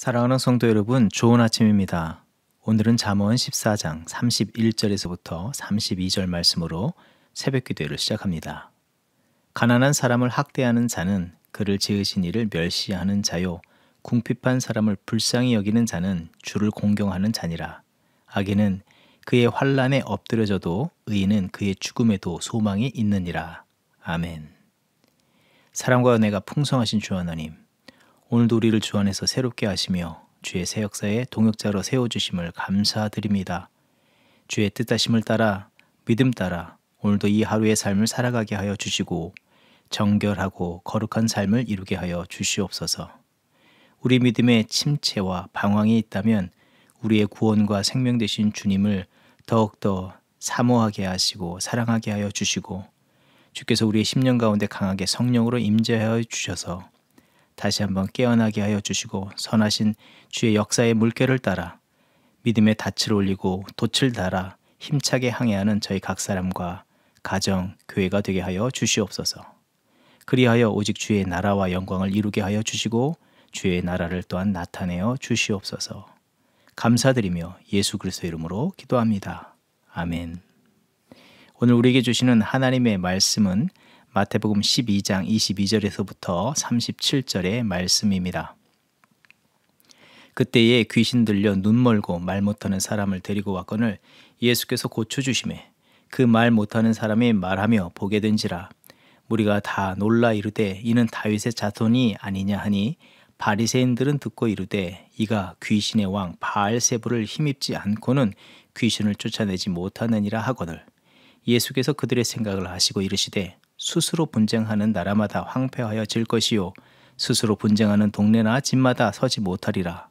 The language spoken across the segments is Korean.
사랑하는 성도 여러분, 좋은 아침입니다. 오늘은 잠언 14장 31절에서부터 32절 말씀으로 새벽 기도를 시작합니다. 가난한 사람을 학대하는 자는 그를 지으신 이를 멸시하는 자요, 궁핍한 사람을 불쌍히 여기는 자는 주를 공경하는 자니라. 악인은 그의 환난에 엎드려져도 의인은 그의 죽음에도 소망이 있느니라. 아멘. 사랑과 은혜가 풍성하신 주 하나님, 오늘도 우리를 주 안에서 새롭게 하시며 주의 새 역사에 동역자로 세워주심을 감사드립니다. 주의 뜻하심을 따라 믿음 따라 오늘도 이 하루의 삶을 살아가게 하여 주시고 정결하고 거룩한 삶을 이루게 하여 주시옵소서. 우리 믿음에 침체와 방황이 있다면 우리의 구원과 생명 되신 주님을 더욱더 사모하게 하시고 사랑하게 하여 주시고, 주께서 우리의 심령 가운데 강하게 성령으로 임재하여 주셔서 다시 한번 깨어나게 하여 주시고, 선하신 주의 역사의 물결을 따라 믿음의 닻을 올리고 돛을 달아 힘차게 항해하는 저희 각 사람과 가정, 교회가 되게 하여 주시옵소서. 그리하여 오직 주의 나라와 영광을 이루게 하여 주시고 주의 나라를 또한 나타내어 주시옵소서. 감사드리며 예수 그리스도의 이름으로 기도합니다. 아멘. 오늘 우리에게 주시는 하나님의 말씀은 마태복음 12장 22절에서부터 37절의 말씀입니다. 그때에 귀신 들려 눈 멀고 말 못하는 사람을 데리고 왔거늘 예수께서 고쳐주시매 그 말 못하는 사람이 말하며 보게 된지라. 무리가 다 놀라 이르되 이는 다윗의 자손이 아니냐 하니, 바리새인들은 듣고 이르되 이가 귀신의 왕 바알세불을 힘입지 않고는 귀신을 쫓아내지 못하느니라 하거늘, 예수께서 그들의 생각을 아시고 이르시되 스스로 분쟁하는 나라마다 황폐하여 질 것이요 스스로 분쟁하는 동네나 집마다 서지 못하리라.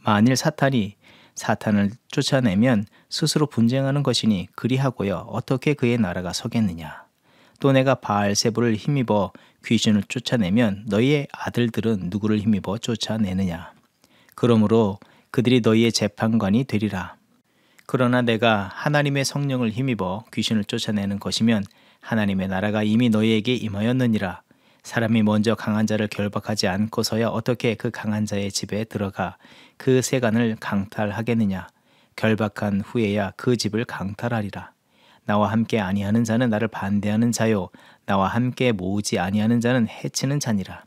만일 사탄이 사탄을 쫓아내면 스스로 분쟁하는 것이니 그리하고요 어떻게 그의 나라가 서겠느냐. 또 내가 바알세불을 힘입어 귀신을 쫓아내면 너희의 아들들은 누구를 힘입어 쫓아내느냐. 그러므로 그들이 너희의 재판관이 되리라. 그러나 내가 하나님의 성령을 힘입어 귀신을 쫓아내는 것이면 하나님의 나라가 이미 너희에게 임하였느니라. 사람이 먼저 강한 자를 결박하지 않고서야 어떻게 그 강한 자의 집에 들어가 그 세간을 강탈하겠느냐. 결박한 후에야 그 집을 강탈하리라. 나와 함께 아니하는 자는 나를 반대하는 자요 나와 함께 모으지 아니하는 자는 해치는 자니라.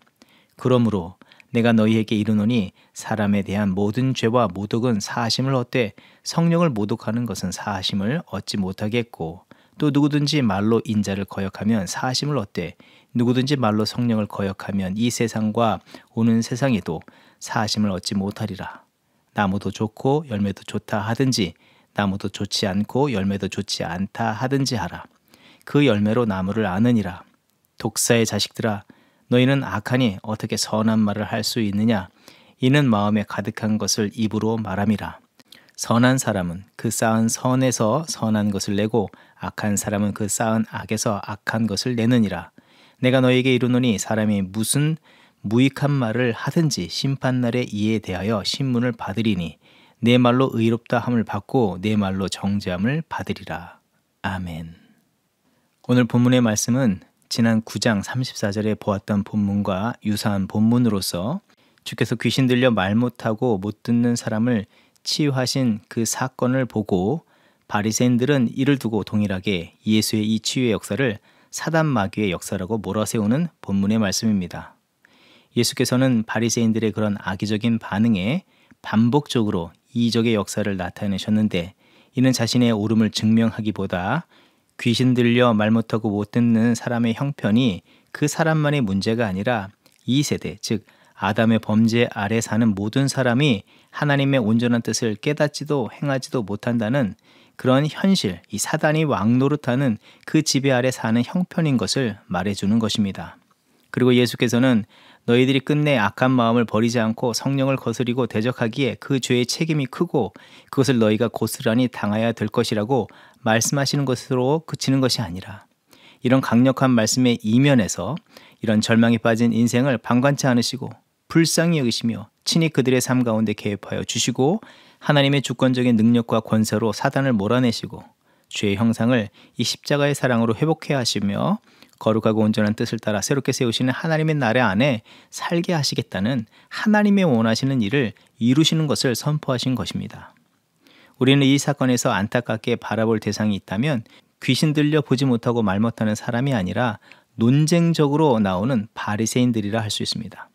그러므로 내가 너희에게 이르노니 사람에 대한 모든 죄와 모독은 사하심을 얻되 성령을 모독하는 것은 사하심을 얻지 못하겠고, 또 누구든지 말로 인자를 거역하면 사하심을 얻되 누구든지 말로 성령을 거역하면 이 세상과 오는 세상에도 사하심을 얻지 못하리라. 나무도 좋고 열매도 좋다 하든지 나무도 좋지 않고 열매도 좋지 않다 하든지 하라. 그 열매로 나무를 아느니라. 독사의 자식들아, 너희는 악하니 어떻게 선한 말을 할 수 있느냐. 이는 마음에 가득한 것을 입으로 말함이라. 선한 사람은 그 쌓은 선에서 선한 것을 내고 악한 사람은 그 쌓은 악에서 악한 것을 내느니라. 내가 너희에게 이르노니 사람이 무슨 무익한 말을 하든지 심판날에 이에 대하여 신문을 받으리니 내 말로 의롭다 함을 받고 내 말로 정죄함을 받으리라. 아멘. 오늘 본문의 말씀은 지난 9장 34절에 보았던 본문과 유사한 본문으로서 주께서 귀신 들려 말 못하고 못 듣는 사람을 치유하신 그 사건을 보고 바리새인들은 이를 두고 동일하게 예수의 이 치유의 역사를 사단 마귀의 역사라고 몰아세우는 본문의 말씀입니다. 예수께서는 바리새인들의 그런 악의적인 반응에 반복적으로 이적의 역사를 나타내셨는데, 이는 자신의 옳음을 증명하기보다 귀신 들려 말 못하고 못 듣는 사람의 형편이 그 사람만의 문제가 아니라 이 세대, 즉 아담의 범죄 아래 사는 모든 사람이 하나님의 온전한 뜻을 깨닫지도 행하지도 못한다는 그런 현실, 이 사단이 왕노릇하는 그 지배 아래 사는 형편인 것을 말해주는 것입니다. 그리고 예수께서는 너희들이 끝내 악한 마음을 버리지 않고 성령을 거스리고 대적하기에 그 죄의 책임이 크고 그것을 너희가 고스란히 당해야 될 것이라고 말씀하시는 것으로 그치는 것이 아니라, 이런 강력한 말씀의 이면에서 이런 절망에 빠진 인생을 방관치 않으시고 불쌍히 여기시며 친히 그들의 삶 가운데 개입하여 주시고 하나님의 주권적인 능력과 권세로 사단을 몰아내시고 죄의 형상을 이 십자가의 사랑으로 회복해 하시며 거룩하고 온전한 뜻을 따라 새롭게 세우시는 하나님의 나라 안에 살게 하시겠다는 하나님의 원하시는 일을 이루시는 것을 선포하신 것입니다. 우리는 이 사건에서 안타깝게 바라볼 대상이 있다면 귀신 들려 보지 못하고 말 못하는 사람이 아니라 논쟁적으로 나오는 바리새인들이라 할 수 있습니다.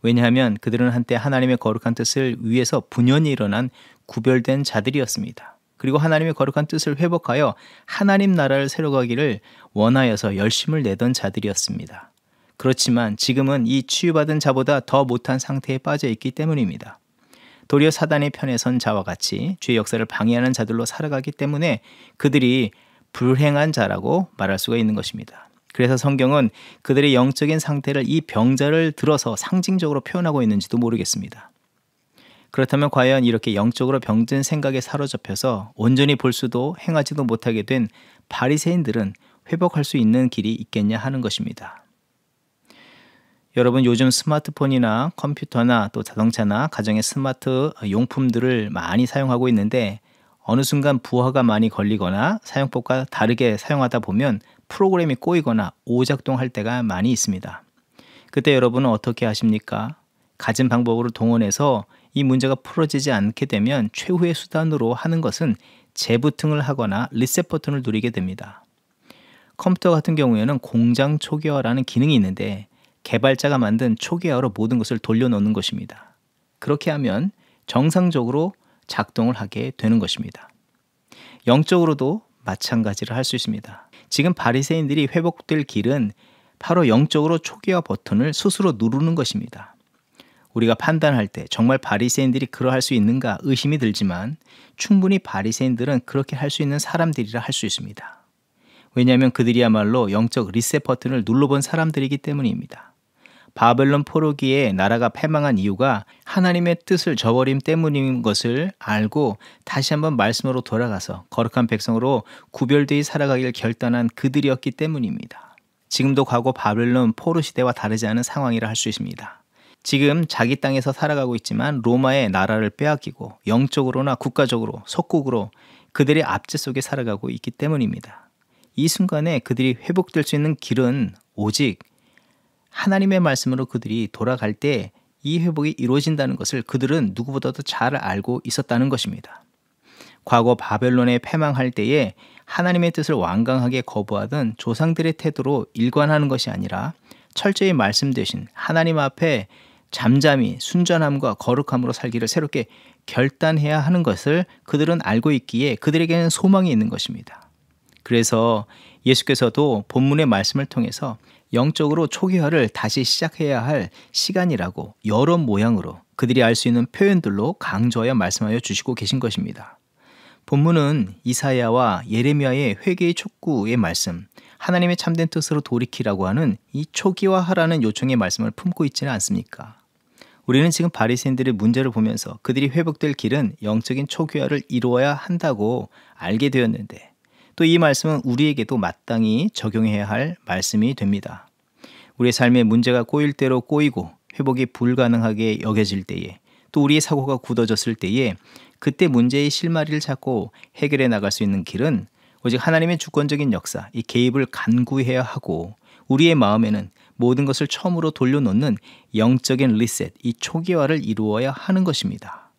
왜냐하면 그들은 한때 하나님의 거룩한 뜻을 위해서 분연히 일어난 구별된 자들이었습니다. 그리고 하나님의 거룩한 뜻을 회복하여 하나님 나라를 세워가기를 원하여서 열심을 내던 자들이었습니다. 그렇지만 지금은 이 치유받은 자보다 더 못한 상태에 빠져 있기 때문입니다. 도리어 사단의 편에 선 자와 같이 죄의 역사를 방해하는 자들로 살아가기 때문에 그들이 불행한 자라고 말할 수가 있는 것입니다. 그래서 성경은 그들의 영적인 상태를 이 병자를 들어서 상징적으로 표현하고 있는지도 모르겠습니다. 그렇다면 과연 이렇게 영적으로 병든 생각에 사로잡혀서 온전히 볼 수도 행하지도 못하게 된 바리새인들은 회복할 수 있는 길이 있겠냐 하는 것입니다. 여러분, 요즘 스마트폰이나 컴퓨터나 또 자동차나 가정의 스마트 용품들을 많이 사용하고 있는데 어느 순간 부하가 많이 걸리거나 사용법과 다르게 사용하다 보면 프로그램이 꼬이거나 오작동할 때가 많이 있습니다. 그때 여러분은 어떻게 하십니까? 가진 방법으로 동원해서 이 문제가 풀어지지 않게 되면 최후의 수단으로 하는 것은 재부팅을 하거나 리셋 버튼을 누르게 됩니다. 컴퓨터 같은 경우에는 공장 초기화라는 기능이 있는데 개발자가 만든 초기화로 모든 것을 돌려놓는 것입니다. 그렇게 하면 정상적으로 작동을 하게 되는 것입니다. 영적으로도 마찬가지를 할 수 있습니다. 지금 바리새인들이 회복될 길은 바로 영적으로 초기화 버튼을 스스로 누르는 것입니다. 우리가 판단할 때 정말 바리새인들이 그러할 수 있는가 의심이 들지만 충분히 바리새인들은 그렇게 할 수 있는 사람들이라 할 수 있습니다. 왜냐하면 그들이야말로 영적 리셋 버튼을 눌러본 사람들이기 때문입니다. 바벨론 포로기에 나라가 패망한 이유가 하나님의 뜻을 저버림 때문인 것을 알고 다시 한번 말씀으로 돌아가서 거룩한 백성으로 구별되어 살아가길 결단한 그들이었기 때문입니다. 지금도 과거 바벨론 포로 시대와 다르지 않은 상황이라 할 수 있습니다. 지금 자기 땅에서 살아가고 있지만 로마의 나라를 빼앗기고 영적으로나 국가적으로 속국으로 그들의 압제 속에 살아가고 있기 때문입니다. 이 순간에 그들이 회복될 수 있는 길은 오직 하나님의 말씀으로 그들이 돌아갈 때 이 회복이 이루어진다는 것을 그들은 누구보다도 잘 알고 있었다는 것입니다. 과거 바벨론에 패망할 때에 하나님의 뜻을 완강하게 거부하던 조상들의 태도로 일관하는 것이 아니라 철저히 말씀 대신 하나님 앞에 잠잠히 순전함과 거룩함으로 살기를 새롭게 결단해야 하는 것을 그들은 알고 있기에 그들에게는 소망이 있는 것입니다. 그래서 예수께서도 본문의 말씀을 통해서 영적으로 초기화를 다시 시작해야 할 시간이라고 여러 모양으로 그들이 알 수 있는 표현들로 강조하여 말씀하여 주시고 계신 것입니다. 본문은 이사야와 예레미야의 회개의 촉구의 말씀, 하나님의 참된 뜻으로 돌이키라고 하는 이 초기화하라는 요청의 말씀을 품고 있지는 않습니까? 우리는 지금 바리새인들의 문제를 보면서 그들이 회복될 길은 영적인 초기화를 이루어야 한다고 알게 되었는데 또 이 말씀은 우리에게도 마땅히 적용해야 할 말씀이 됩니다. 우리의 삶에 문제가 꼬일 대로 꼬이고 회복이 불가능하게 여겨질 때에 또 우리의 사고가 굳어졌을 때에 그때 문제의 실마리를 찾고 해결해 나갈 수 있는 길은 오직 하나님의 주권적인 역사, 이 개입을 간구해야 하고 우리의 마음에는 모든 것을 처음으로 돌려놓는 영적인 리셋, 이 초기화를 이루어야 하는 것입니다.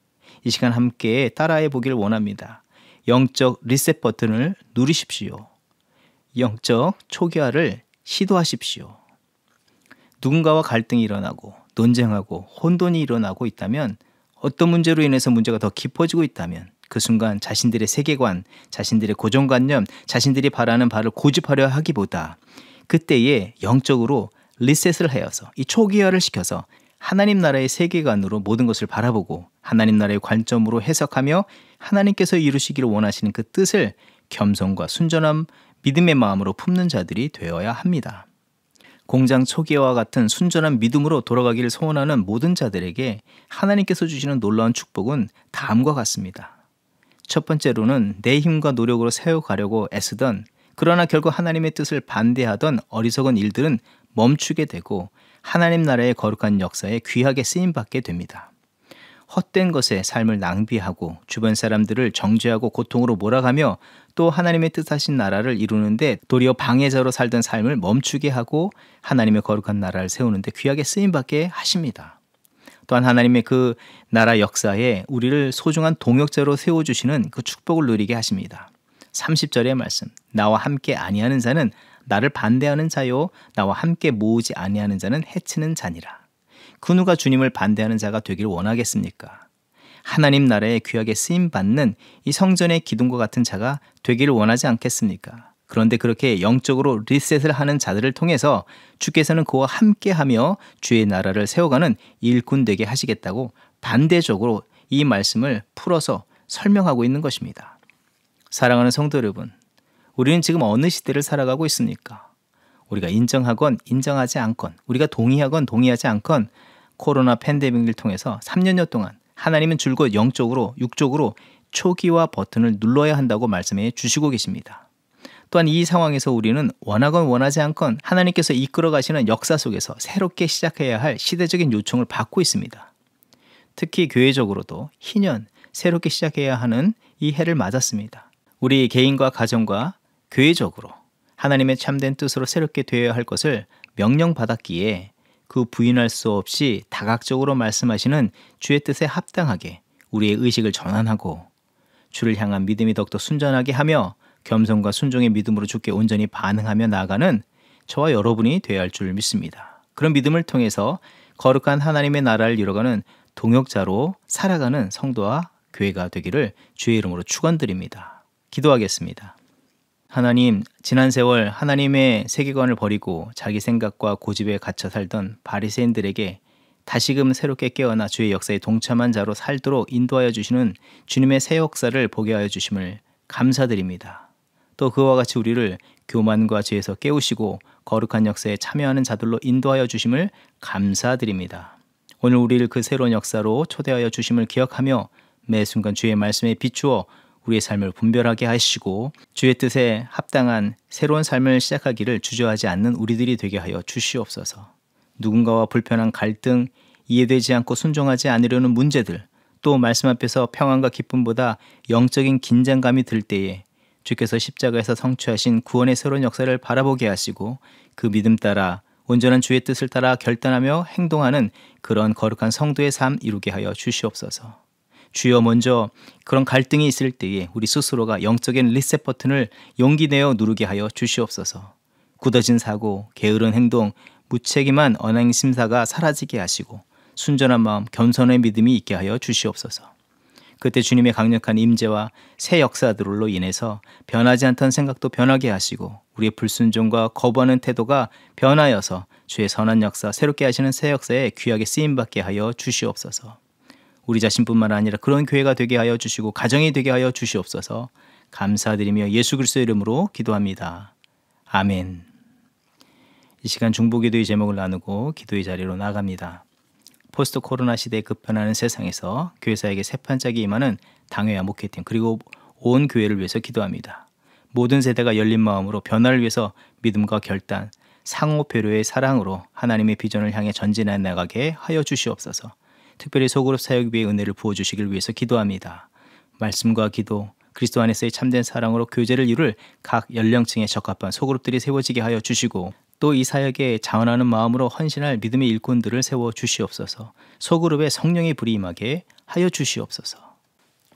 이 시간 함께 따라해 보길 원합니다. 영적 리셋 버튼을 누르십시오. 영적 초기화를 시도하십시오. 누군가와 갈등이 일어나고 논쟁하고 혼돈이 일어나고 있다면 어떤 문제로 인해서 문제가 더 깊어지고 있다면 그 순간 자신들의 세계관, 자신들의 고정관념, 자신들이 바라는 바를 고집하려 하기보다 그때에 영적으로 리셋을 하여서 이 초기화를 시켜서 하나님 나라의 세계관으로 모든 것을 바라보고 하나님 나라의 관점으로 해석하며 하나님께서 이루시기를 원하시는 그 뜻을 겸손과 순전한 믿음의 마음으로 품는 자들이 되어야 합니다. 공장 초기화와 같은 순전한 믿음으로 돌아가기를 소원하는 모든 자들에게 하나님께서 주시는 놀라운 축복은 다음과 같습니다. 첫 번째로는 내 힘과 노력으로 세워가려고 애쓰던 그러나 결국 하나님의 뜻을 반대하던 어리석은 일들은 멈추게 되고 하나님 나라의 거룩한 역사에 귀하게 쓰임받게 됩니다. 헛된 것에 삶을 낭비하고 주변 사람들을 정죄하고 고통으로 몰아가며 또 하나님의 뜻하신 나라를 이루는데 도리어 방해자로 살던 삶을 멈추게 하고 하나님의 거룩한 나라를 세우는데 귀하게 쓰임받게 하십니다. 또한 하나님의 그 나라 역사에 우리를 소중한 동역자로 세워주시는 그 축복을 누리게 하십니다. 30절의 말씀, 나와 함께 아니하는 자는 나를 반대하는 자요, 나와 함께 모으지 아니하는 자는 해치는 자니라. 그 누가 주님을 반대하는 자가 되길 원하겠습니까? 하나님 나라에 귀하게 쓰임받는 이 성전의 기둥과 같은 자가 되기를 원하지 않겠습니까? 그런데 그렇게 영적으로 리셋을 하는 자들을 통해서 주께서는 그와 함께하며 주의 나라를 세워가는 일꾼 되게 하시겠다고 반대적으로 이 말씀을 풀어서 설명하고 있는 것입니다. 사랑하는 성도 여러분, 우리는 지금 어느 시대를 살아가고 있습니까? 우리가 인정하건 인정하지 않건, 우리가 동의하건 동의하지 않건 코로나 팬데믹을 통해서 3년여 동안 하나님은 줄곧 영적으로, 육적으로 초기화 버튼을 눌러야 한다고 말씀해 주시고 계십니다. 또한 이 상황에서 우리는 원하건 원하지 않건 하나님께서 이끌어 가시는 역사 속에서 새롭게 시작해야 할 시대적인 요청을 받고 있습니다. 특히 교회적으로도 희년 새롭게 시작해야 하는 이 해를 맞았습니다. 우리 개인과 가정과 교회적으로 하나님의 참된 뜻으로 새롭게 되어야 할 것을 명령받았기에 그 부인할 수 없이 다각적으로 말씀하시는 주의 뜻에 합당하게 우리의 의식을 전환하고 주를 향한 믿음이 더욱더 순전하게 하며 겸손과 순종의 믿음으로 주께 온전히 반응하며 나아가는 저와 여러분이 되어야 할 줄 믿습니다. 그런 믿음을 통해서 거룩한 하나님의 나라를 이뤄가는 동역자로 살아가는 성도와 교회가 되기를 주의 이름으로 축원드립니다. 기도하겠습니다. 하나님, 지난 세월 하나님의 세계관을 버리고 자기 생각과 고집에 갇혀 살던 바리새인들에게 다시금 새롭게 깨어나 주의 역사에 동참한 자로 살도록 인도하여 주시는 주님의 새 역사를 보게 하여 주심을 감사드립니다. 또 그와 같이 우리를 교만과 죄에서 깨우시고 거룩한 역사에 참여하는 자들로 인도하여 주심을 감사드립니다. 오늘 우리를 그 새로운 역사로 초대하여 주심을 기억하며 매 순간 주의 말씀에 비추어 우리의 삶을 분별하게 하시고 주의 뜻에 합당한 새로운 삶을 시작하기를 주저하지 않는 우리들이 되게 하여 주시옵소서. 누군가와 불편한 갈등, 이해되지 않고 순종하지 않으려는 문제들, 또 말씀 앞에서 평안과 기쁨보다 영적인 긴장감이 들 때에 주께서 십자가에서 성취하신 구원의 새로운 역사를 바라보게 하시고 그 믿음 따라 온전한 주의 뜻을 따라 결단하며 행동하는 그런 거룩한 성도의 삶 이루게 하여 주시옵소서. 주여, 먼저 그런 갈등이 있을 때에 우리 스스로가 영적인 리셋 버튼을 용기 내어 누르게 하여 주시옵소서. 굳어진 사고, 게으른 행동, 무책임한 언행 심사가 사라지게 하시고 순전한 마음, 겸손의 믿음이 있게 하여 주시옵소서. 그때 주님의 강력한 임재와 새 역사들로 인해서 변하지 않던 생각도 변하게 하시고 우리의 불순종과 거부하는 태도가 변하여서 주의 선한 역사, 새롭게 하시는 새 역사에 귀하게 쓰임받게 하여 주시옵소서. 우리 자신뿐만 아니라 그런 교회가 되게 하여 주시고 가정이 되게 하여 주시옵소서. 감사드리며 예수 그리스도의 이름으로 기도합니다. 아멘. 이 시간 중보기도의 제목을 나누고 기도의 자리로 나갑니다. 포스트 코로나 시대에 급변하는 세상에서 교회사에게 새판짝이 임하는 당회와 목회팀 그리고 온 교회를 위해서 기도합니다. 모든 세대가 열린 마음으로 변화를 위해서 믿음과 결단, 상호 배려의 사랑으로 하나님의 비전을 향해 전진해 나가게 하여 주시옵소서. 특별히 소그룹 사역 위에 은혜를 부어주시길 위해서 기도합니다. 말씀과 기도, 그리스도 안에서의 참된 사랑으로 교제를 이룰 각 연령층에 적합한 소그룹들이 세워지게 하여 주시고 또 이 사역에 자원하는 마음으로 헌신할 믿음의 일꾼들을 세워 주시옵소서. 소그룹에 성령의 불이 임하게 하여 주시옵소서.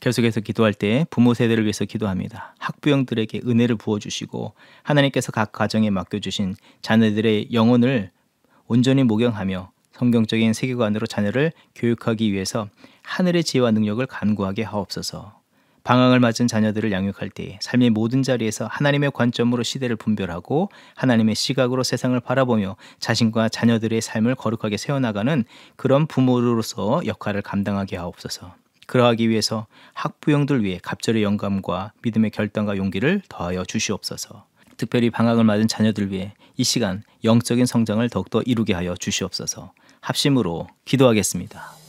계속해서 기도할 때 부모 세대를 위해서 기도합니다. 학부형들에게 은혜를 부어주시고 하나님께서 각 가정에 맡겨주신 자녀들의 영혼을 온전히 목양하며 성경적인 세계관으로 자녀를 교육하기 위해서 하늘의 지혜와 능력을 간구하게 하옵소서. 방황을 맞은 자녀들을 양육할 때 삶의 모든 자리에서 하나님의 관점으로 시대를 분별하고 하나님의 시각으로 세상을 바라보며 자신과 자녀들의 삶을 거룩하게 세워나가는 그런 부모로서 역할을 감당하게 하옵소서. 그러하기 위해서 학부형들 위해 갑절의 영감과 믿음의 결단과 용기를 더하여 주시옵소서. 특별히 방학을 맞은 자녀들 위해 이 시간 영적인 성장을 더욱더 이루게 하여 주시옵소서. 합심으로 기도하겠습니다.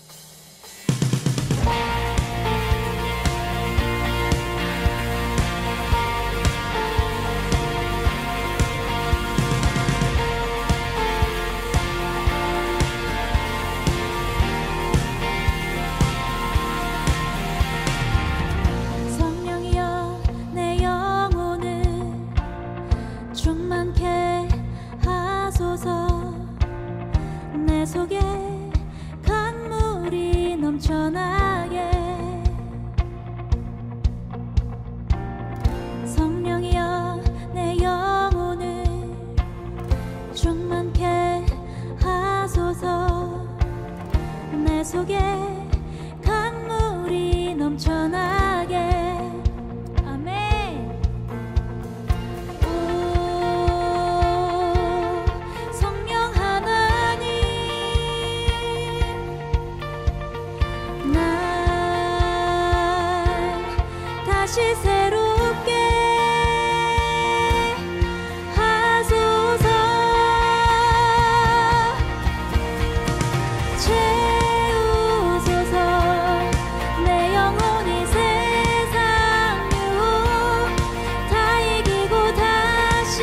성령이여 내 영혼을 충만케 하소서. 내 속에 강물이 넘쳐나게. 아멘. 오 성령 하나님, 날 다시 새롭게 하소서. 채우소서. 내 영혼이 세상 유혹 다 이기고 다시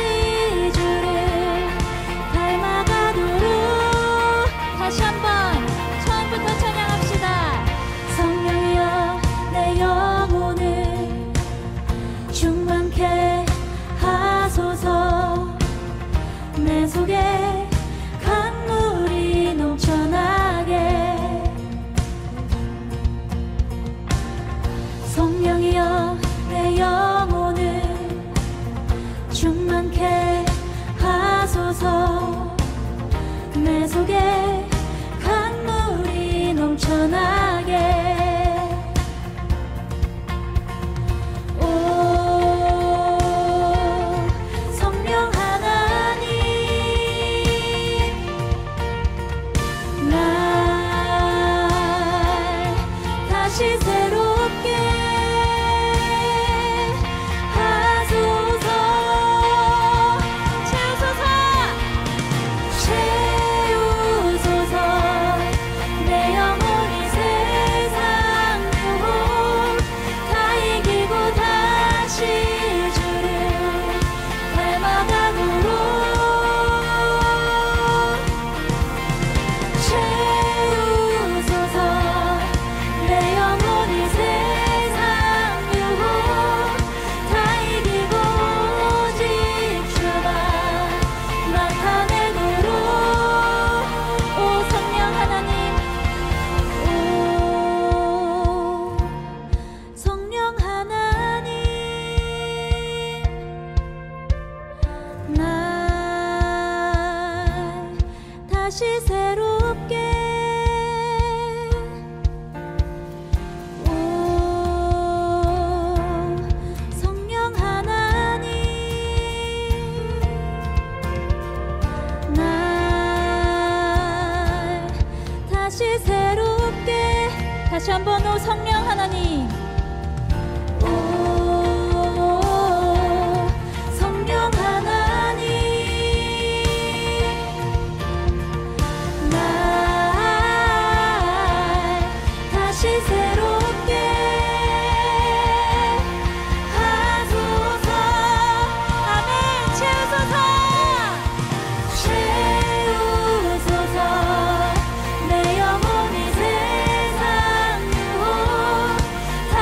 주를 닮아가도록. 다시 한번 처음부터 찬양합시다. 성령이여 내 영혼을 충만케 하소서. 내 속에 강물이 넘쳐나게. 성령이여 내 영혼을 충만케 하소서. 내 속에 강물이 넘쳐나게. 오 성령 하나님, 날 다시 새롭게 하소서. 채우소서. 채우소서. 내 영혼이 세상 유혹 다 이기고 다시 주를 닮아가도록. 채우소서. 내 영혼이 세상 유혹 다 이기고 오직 주만 나타내도록. 오 성령 하나님, 오 성령 하나님, 날 다시 새롭게. 오 성령 하나님, 날 다시 새롭게. 다시 한번 오 성령 하나님. 오 성령 하나님, 날 다시 새롭게 하소서. 아멘. 채우소서. 채우소서. 내 영혼이 세상 유혹 다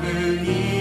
작은 이